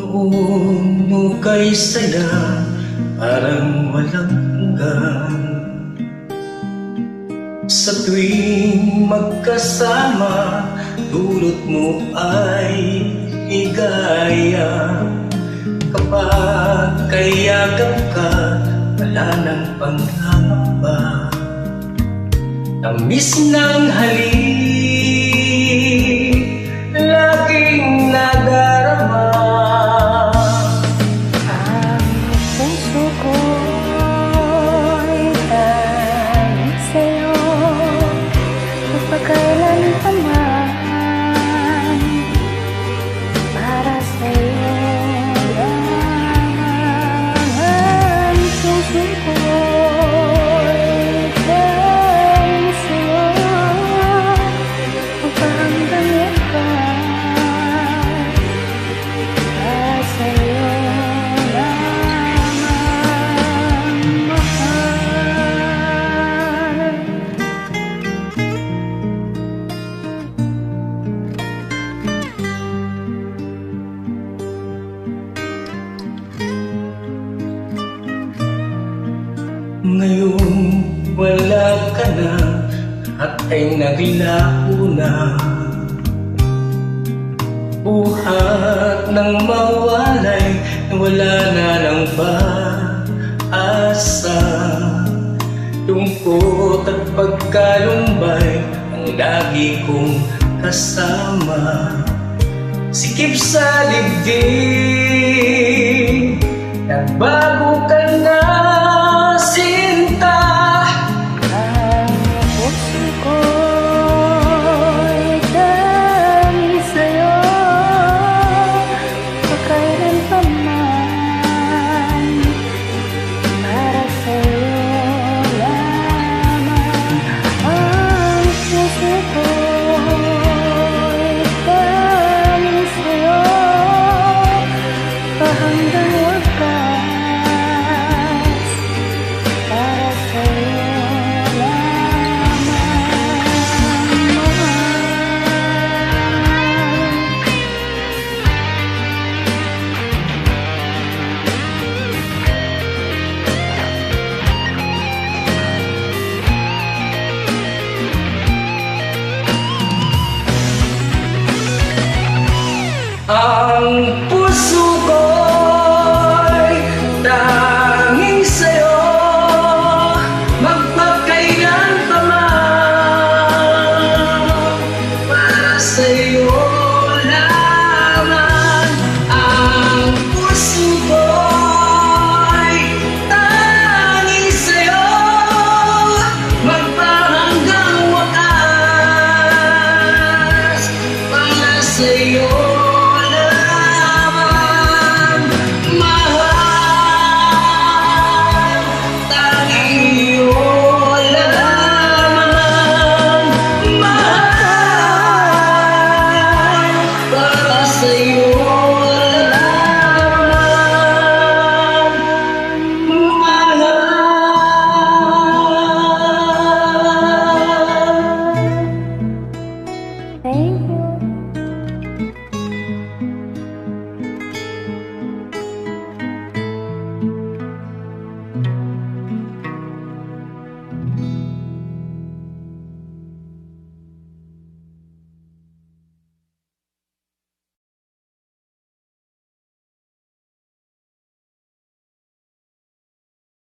Humuhukay saya parang walang hanggan. Sa tuwing magkasama, dulot mo ay higaya. Kapag kayagap ka, wala nang pangangamba. Tamis ng halik, laging nadarama. Ang puso ko'y dahil sa'yo, kapagkailan pa man, para sa'yo lang. Ang puso ko'y dahil sa'yo, kapahanggang wakas, para sa'yo lamang, mahal. Ngayon wala ka na at ay naglaho na. Buhat ng mawalay, wala na ng pag-asa. Lungkot at pagkalumbay ang lagi kong kasama. Sikip sa dibdib, nagbago ka na, sinta. Ang puso ko'y dahil sa'yo, kapagkailan pa man, para sa'yo lamang. Ang puso ko'y dahil sa'yo, hanggang wakas, para sa'yo lamang, mahal. Ang puso